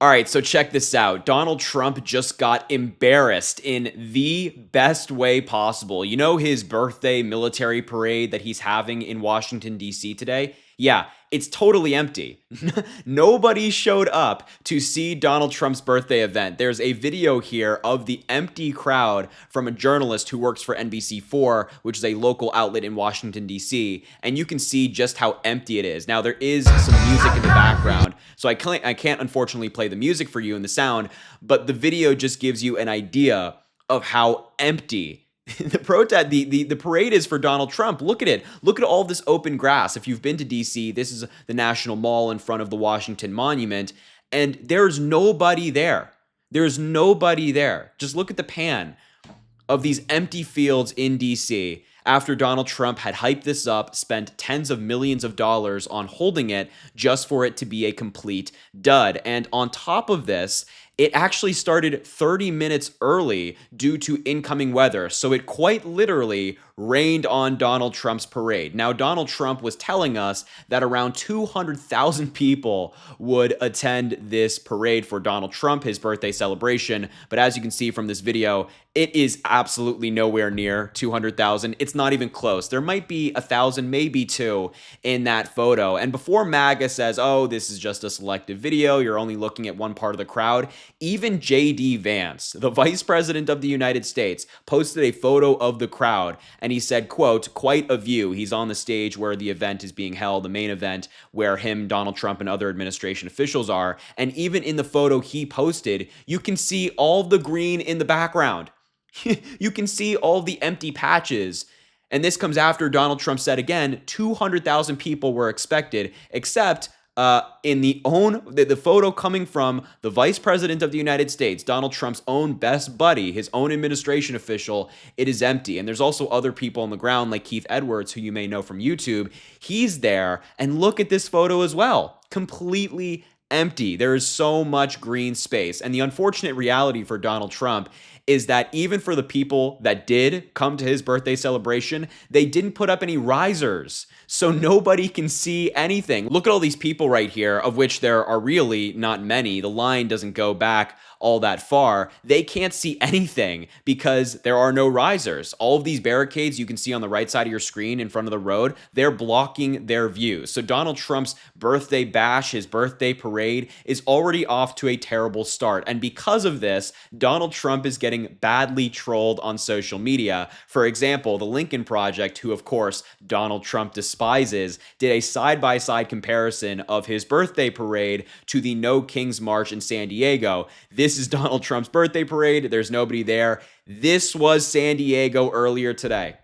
All right, so check this out. Donald Trump just got embarrassed in the best way possible. You know his birthday military parade that he's having in Washington, D.C. today? Yeah, it's totally empty. Nobody showed up to see Donald Trump's birthday event. There's a video here of the empty crowd from a journalist who works for NBC4, which is a local outlet in Washington, D.C., and you can see just how empty it is. Now, there is some music in the background, so I can't unfortunately play the music for you and the sound, but the video just gives you an idea of how empty the parade is for Donald Trump. Look at it. Look at all this open grass. If you've been to DC, this is the National Mall in front of the Washington Monument, and there's nobody there. There's nobody there. Just look at the pan of these empty fields in DC after Donald Trump had hyped this up, spent tens of millions of dollars on holding it just for it to be a complete dud. And on top of this, it actually started 30 minutes early due to incoming weather. So it quite literally rained on Donald Trump's parade. Now, Donald Trump was telling us that around 200,000 people would attend this parade for Donald Trump, his birthday celebration. But as you can see from this video, it is absolutely nowhere near 200,000. It's not even close. There might be 1,000, maybe two in that photo. And before MAGA says, oh, this is just a selective video, you're only looking at one part of the crowd, even J.D. Vance, the vice president of the United States, posted a photo of the crowd, and he said, quote, quite a view. He's on the stage where the event is being held, the main event where him, Donald Trump, and other administration officials are. And even in the photo he posted, you can see all the green in the background. You can see all the empty patches. And this comes after Donald Trump said again, 200,000 people were expected, except in the photo coming from the vice president of the United States, Donald Trump's own best buddy, his own administration official, it is empty. And there's also other people on the ground like Keith Edwards, who you may know from YouTube. He's there. And look at this photo as well. Completely empty. There is so much green space. And the unfortunate reality for Donald Trump is that even for the people that did come to his birthday celebration, they didn't put up any risers. So nobody can see anything. Look at all these people right here, of which there are really not many. The line doesn't go back all that far. They can't see anything because there are no risers. All of these barricades you can see on the right side of your screen in front of the road, they're blocking their view. So Donald Trump's birthday bash, his birthday parade, is already off to a terrible start. And because of this, Donald Trump is getting badly trolled on social media. For example, the Lincoln Project, who of course Donald Trump despises, did a side-by-side comparison of his birthday parade to the No Kings March in San Diego. This is Donald Trump's birthday parade. There's nobody there. This was San Diego earlier today.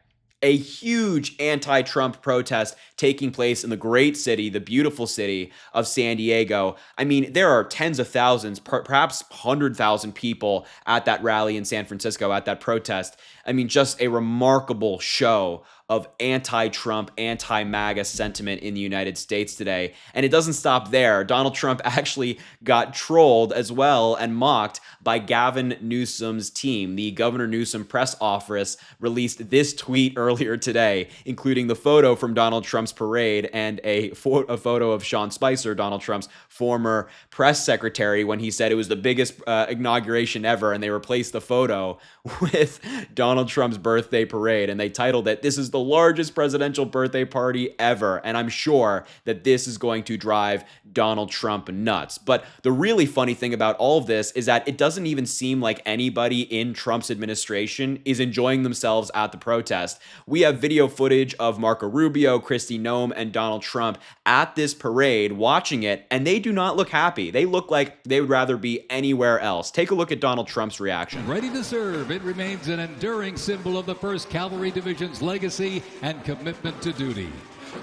A huge anti-Trump protest taking place in the great city, the beautiful city of San Diego. I mean, there are tens of thousands, perhaps 100,000 people at that rally in San Francisco, at that protest. I mean, just a remarkable show of anti-Trump, anti-MAGA sentiment in the United States today. And it doesn't stop there. Donald Trump actually got trolled as well and mocked by Gavin Newsom's team. The Governor Newsom press office released this tweet earlier today, including the photo from Donald Trump's parade and a photo of Sean Spicer, Donald Trump's former press secretary, when he said it was the biggest inauguration ever, and they replaced the photo with Donald Trump's birthday parade, and they titled it, "This is the largest presidential birthday party ever," and I'm sure that this is going to drive Donald Trump nuts. But the really funny thing about all of this is that it doesn't even seem like anybody in Trump's administration is enjoying themselves at the protest. We have video footage of Marco Rubio, Kristi Noem, and Donald Trump at this parade watching it, and they do not look happy. They look like they would rather be anywhere else. Take a look at Donald Trump's reaction. Ready to serve, it remains an enduring symbol of the 1st Cavalry Division's legacy and commitment to duty.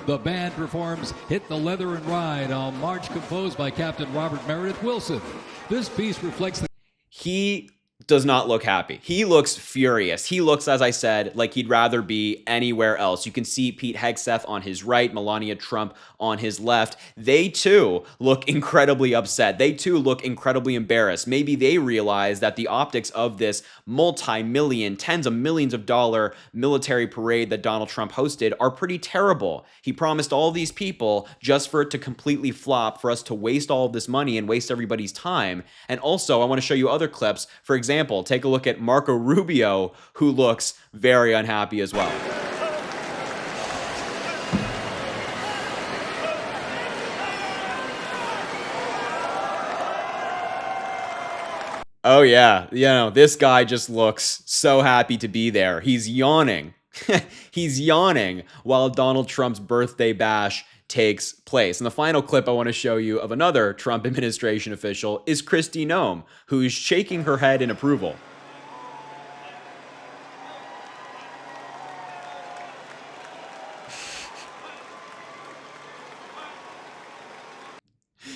The band performs Hit the Leather and Ride, a march composed by Captain Robert Meredith Wilson. This piece reflects the... does not look happy. He looks furious. He looks, as I said, like he'd rather be anywhere else. You can see Pete Hegseth on his right, Melania Trump on his left. They too look incredibly upset. They too look incredibly embarrassed. Maybe they realize that the optics of this multi-million, tens of millions of dollar military parade that Donald Trump hosted are pretty terrible. He promised all these people just for it to completely flop, for us to waste all of this money and waste everybody's time. And also, I want to show you other clips. For example, take a look at Marco Rubio, who looks very unhappy as well. Oh yeah, this guy just looks so happy to be there. He's yawning. He's yawning while Donald Trump's birthday bash takes place. And the final clip I want to show you of another Trump administration official is Kristi Noem, who's shaking her head in approval.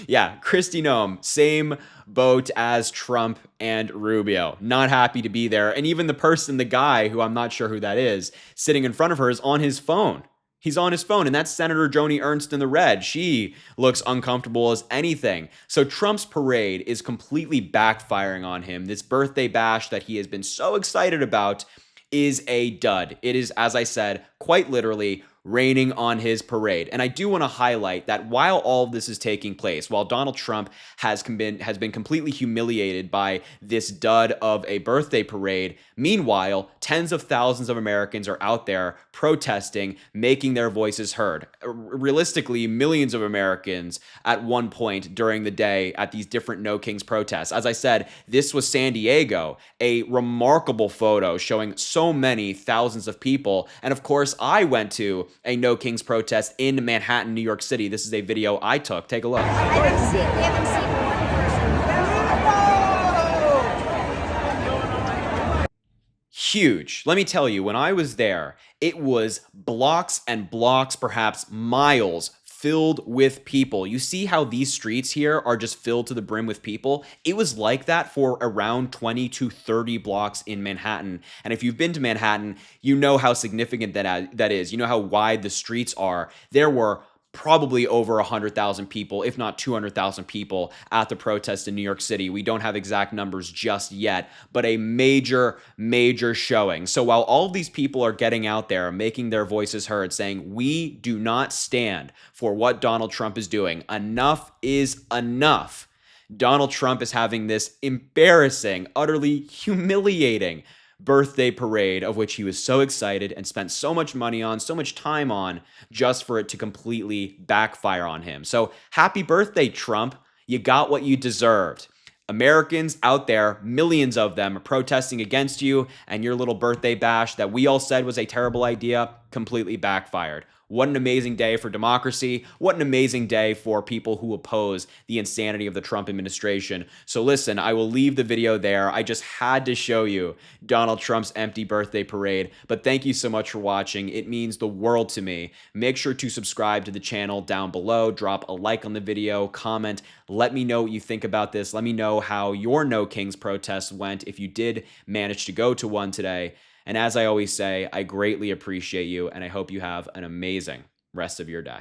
Yeah, Kristi Noem, same boat as Trump and Rubio. Not happy to be there. And even the guy, who I'm not sure who that is, sitting in front of her is on his phone. He's on his phone, and that's Senator Joni Ernst in the red. She looks uncomfortable as anything. So Trump's parade is completely backfiring on him. This birthday bash that he has been so excited about is a dud. It is, as I said, quite literally raining on his parade. And I do want to highlight that while all of this is taking place, while Donald Trump has been completely humiliated by this dud of a birthday parade, meanwhile, tens of thousands of Americans are out there protesting, making their voices heard. Realistically, millions of Americans at one point during the day at these different No Kings protests. As I said, this was San Diego, a remarkable photo showing so many thousands of people. And of course, I went to a No Kings protest in Manhattan, New York City. This is a video I took. Take a look. We haven't seen one person. Huge. Let me tell you, when I was there, it was blocks and blocks, perhaps miles, filled with people. You see how these streets here are just filled to the brim with people? It was like that for around 20 to 30 blocks in Manhattan. And if you've been to Manhattan, you know how significant that is. You know how wide the streets are. There were probably over 100,000 people, if not 200,000 people at the protest in New York City. We don't have exact numbers just yet, but a major, major showing. So while all of these people are getting out there, making their voices heard, saying, we do not stand for what Donald Trump is doing. Enough is enough. Donald Trump is having this embarrassing, utterly humiliating birthday parade of which he was so excited and spent so much money on, so much time on, just for it to completely backfire on him. So happy birthday, Trump. You got what you deserved. Americans out there, millions of them, are protesting against you, and your little birthday bash that we all said was a terrible idea completely backfired. What an amazing day for democracy. What an amazing day for people who oppose the insanity of the Trump administration. So listen, I will leave the video there. I just had to show you Donald Trump's empty birthday parade. But thank you so much for watching. It means the world to me. Make sure to subscribe to the channel down below. Drop a like on the video, comment. Let me know what you think about this. Let me know how your No Kings protests went if you did manage to go to one today. And as I always say, I greatly appreciate you, and I hope you have an amazing rest of your day.